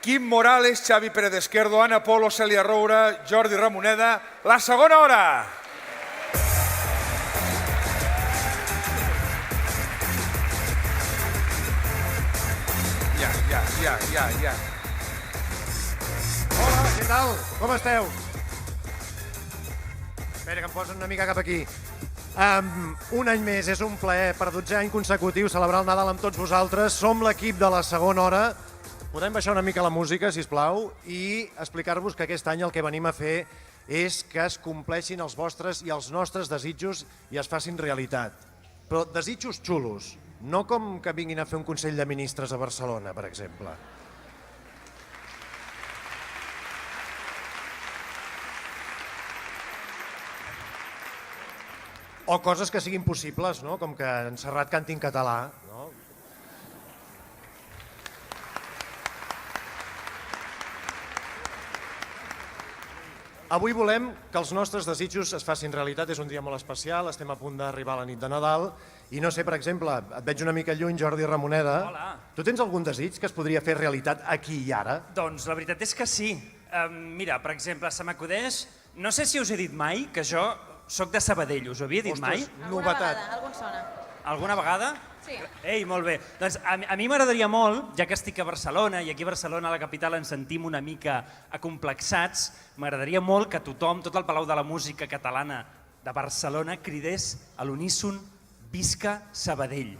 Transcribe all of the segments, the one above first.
Quim Morales, Xavi Pérez Esquerdo, Ana Polo, Cèlia Roura, Jordi Ramoneda. La segona hora! Ja. Hola, què tal? Com esteu? Espera, que em posen una mica cap aquí. Un any més, és un plaer per 12è any consecutiu celebrar el Nadal amb tots vosaltres. Som l'equip de la segona hora. Podem baixar una mica la música, sisplau, i explicar-vos que aquest any el que venim a fer és que es compleixin els vostres i els nostres desitjos i es facin realitat. Però desitjos xulos, no com que vinguin a fer un Consell de Ministres a Barcelona, per exemple. O coses que siguin possibles, no? Com que en Serrat canti en català. No? Avui volem que els nostres desitjos es facin realitat. És un dia molt especial, estem a punt d'arribar a la nit de Nadal. I no sé, per exemple, et veig una mica lluny, Jordi Ramoneda. Hola. Tu tens algun desig que es podria fer realitat aquí i ara? Doncs la veritat és que sí. Mira, per exemple, se m'acudeix... No sé si us he dit mai que jo soc de Sabadell. Us ho havia dit mai? Novetat. Algun sona. Alguna vegada? Sí. Ei, molt bé. Doncs a mi m'agradaria molt, ja que estic a Barcelona, i aquí a Barcelona, a la capital, ens sentim una mica acomplexats, m'agradaria molt que tothom, tot el Palau de la Música Catalana de Barcelona, cridés a l'uníson Visca Sabadell.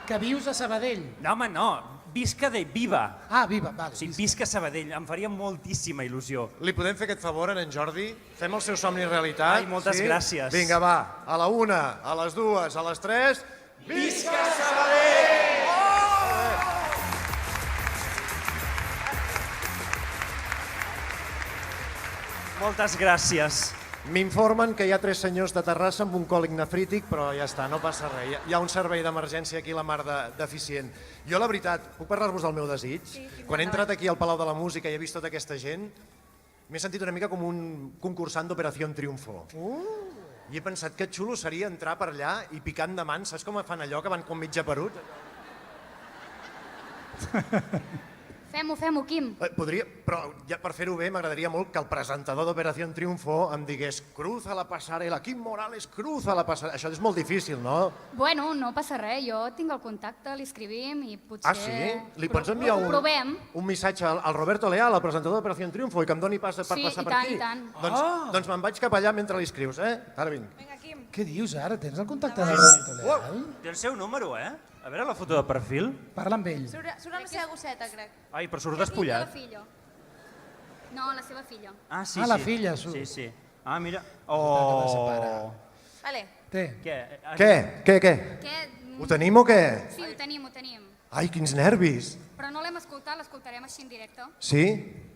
Que vius a Sabadell? No, home, no. Visca de viva. Ah, viva, vale. O sigui, visca Sabadell. Em faria moltíssima il·lusió. Li podem fer aquest favor a en Jordi? Fem el seu somni realitat? Ai, moltes gràcies. Vinga, va. A la 1, a les 2, a les 3... Visca Sabadell! Moltes gràcies. M'informen que hi ha 3 senyors de Terrassa amb un còlic nefrític, però ja està, no passa res. Hi ha un servei d'emergència aquí, la mar deficient. Jo, la veritat, puc parlar-vos del meu desig? Sí, Quan he entrat aquí al Palau de la Música i he vist tota aquesta gent, m'he sentit una mica com un concursant d'Operació Triunfo. I he pensat que xulo seria entrar per allà i picant de mans, saps com fan allò, que van com mig geperut? Fem-ho, Quim. Podria, però ja per fer-ho bé m'agradaria molt que el presentador d'Operació Triunfo em digués cruza la passarel·la, Quim Morales, cruza la passarel·la. Això és molt difícil, no? Bueno, no passa res, jo tinc el contacte, li escrivim i potser... Ah, sí? Li pots enviar un missatge al Roberto Leal, al presentador d'Operació Triunfo, i que em doni pas per passar per aquí? Sí, i tant. Doncs me'n vaig cap allà mentre li escrius, eh? Ara vinc. Vinga, Quim. Què dius ara? Tens el contacte del Roberto Leal? Té el seu número, eh? A veure la foto de perfil. Parla amb ell. Surt amb la seva gosseta, crec. Ai, però surt La despullat. filla. No, la seva filla. Ah, sí, Ah, la sí. filla surt. Sí, sí. Ah, mira. de separar. Oh... Vale. Té. Què? Què? Què? Ho tenim o què? Sí, ho tenim. Ai, quins nervis. Però no l'hem escoltat, l'escoltarem així en directe. Sí?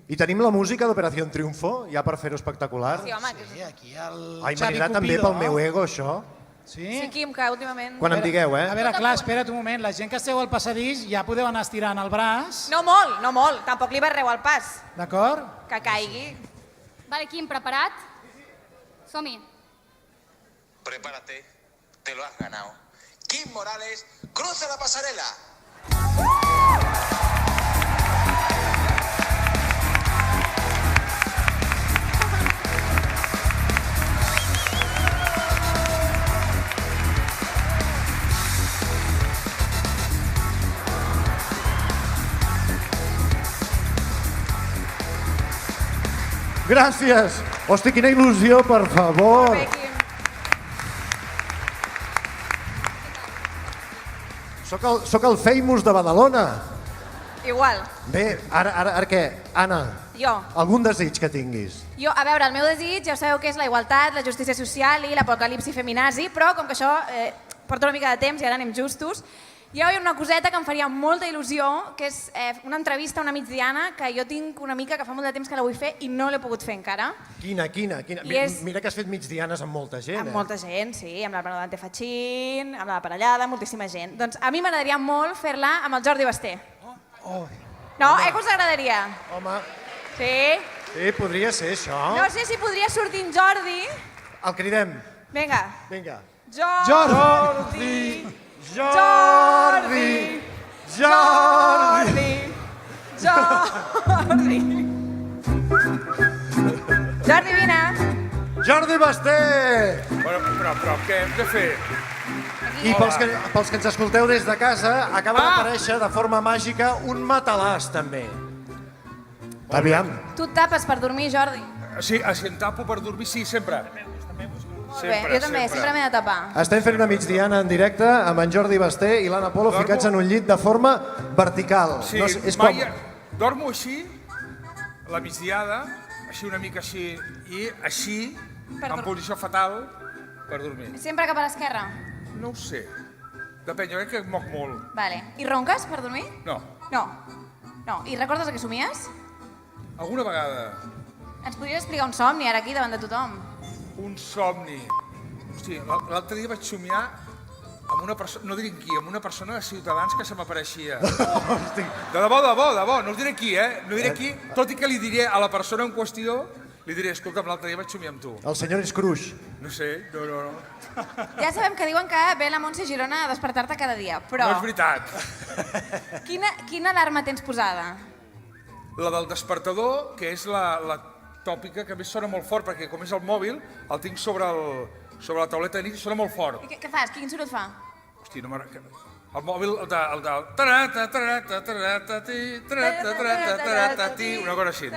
I tenim la música d'Operació Triunfo, ja per fer-ho espectacular? Sí, home. Sí, aquí el Ai, Xavi m'anirà també Cupido. pel meu ego, això. Sí? Sí, Quim, que últimament... Quan em digueu, A eh? veure, clar, espera't un moment. La gent que esteu al passadís ja podeu anar estirant el braç, No molt. Tampoc li barreu el pas. d'acord? Que caigui. Vale, Quim, preparat? Som-hi. Prepárate, te lo has ganado. Quim Morales, cruza la pasarela. Gràcies. Hosti, quina il·lusió, per favor. Molt bé, Quim. Soc el famous de Badalona. Igual. Bé, ara què? Anna, Jo. algun desig que tinguis? Jo, a veure, el meu desig ja ho sabeu que és la igualtat, la justícia social i l'apocalipsi feminazi, però com que això porta una mica de temps i ara anem justos, hi ha una coseta que em faria molta il·lusió, que és una entrevista a una migdiana que jo tinc una mica que fa molt de temps que la vull fer i no l'he pogut fer encara. Quina? I és- Mira que has fet migdianes amb molta gent, Amb molta gent, sí, amb la Bernadette Fatxín, amb la Parellada, moltíssima gent. Doncs a mi m'agradaria molt fer-la amb el Jordi Basté. No, que us agradaria? Home, Sí? sí, podria ser això. No sé si podria sortir en Jordi. El cridem. Vinga. Vinga. Jordi! Jordi! Jordi! Jordi! Jordi, vine! Jordi Basté! Però què hem de fer? I pels que ens escolteu des de casa, acaba d'aparèixer de forma màgica un matalàs, també. Aviam. Tu et tapes per dormir, Jordi. Sí, si em tapo per dormir, sí, sempre. Molt bé, jo també, sempre m'he de tapar. Estem fent una migdiana en directe amb en Jordi Basté i l'Anna Polo ficats en un llit de forma vertical. Sí, No, és mai... com... Dormo així, a la migdiada, així una mica així, i així, en posició fatal, per dormir. Sempre cap a l'esquerra? No ho sé. Depèn, jo crec que moc molt. Vale. I ronques per dormir? No. No. No. I recordes el que somies? Alguna vegada, Ens podries explicar un somni ara aquí davant de tothom? un somni. Hosti, l'altre dia vaig somiar amb una persona, no diré qui, amb una persona de Ciutadans que se m'apareixia. De debò, no us diré qui, No diré qui, tot i que li diré a la persona en qüestió, li diré, escolta'm, l'altre dia vaig somiar amb tu. El senyor Scrooge. No sé, no. Ja sabem que diuen que ve la Montse Girona a despertar-te cada dia, però No és veritat. quina alarma tens posada? La del despertador, que és la tòpica, que a més sona molt fort, perquè com és el mòbil, el tinc sobre la tauleta de nit i sona molt fort. I què fas? Quin soroll fa? Hosti, no m'agrada... El mòbil, el de... Una cosa així.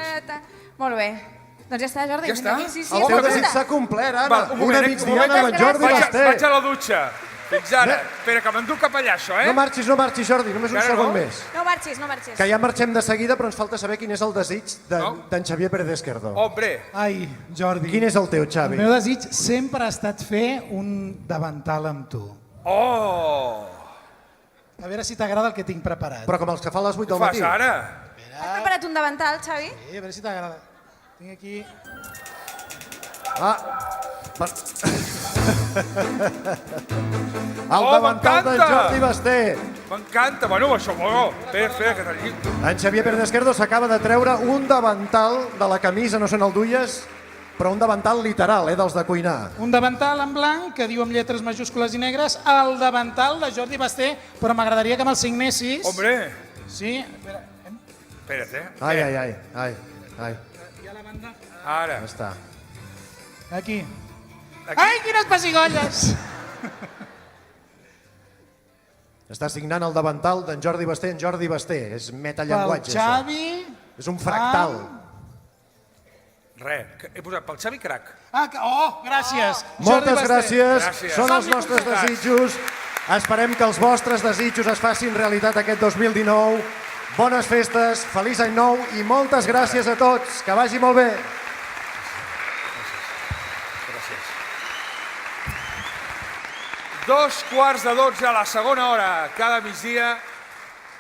Molt bé. Doncs ja està, Jordi. Ja està? Sí, El teu desig s'ha complert, Anna. Una migdiana amb en Jordi Basté. Vaig a la dutxa. Fins ara. Espera, que m'enduc cap allà, això, No marxis, Jordi, només un Encara segon no? més. No marxis. Que ja marxem de seguida, però ens falta saber quin és el desig d'en Xavier Pérez Esquerdo. Hombre, Ai, Jordi. Quin és el teu, El Xavi? meu desig sempre ha estat fer un davantal amb tu. oh! A veure si t'agrada el que tinc preparat. Però com els que fa a les 8 Què del fas matí. ara? Has preparat un davantal, Xavi? Sí, a veure si t'agrada. Tinc aquí... El davantal d'en m'encanta! Jordi Basté. M'encanta. Bueno, això, espera, que t'hagi... En Xavier Pérez Esquerdo s'acaba de treure un davantal de la camisa, no són el duies, però un davantal literal, dels de cuinar. Un davantal en blanc que diu amb lletres majúscules i negres el davantal de Jordi Basté, però m'agradaria que me'l signessis. Hombre, Sí, espera. espera't, Ai. Hi ha la banda. Ara. Ja està. Aquí. Aquí? Ai, quines pessigolles! Està signant el davantal d'en Jordi Basté. En Jordi Basté, és Pel metallenguatge, Xavi... És un fractal. Res, he posat pel Xavi Crac. Gràcies. Moltes Jordi Basté. gràcies. Gràcies. Són els Som-hi nostres convidats. desitjos. Esperem que els vostres desitjos es facin realitat aquest 2019. Bones festes, feliç any nou i moltes gràcies a tots. Que vagi molt bé. Gràcies. 2:15 a la segona hora, cada migdia,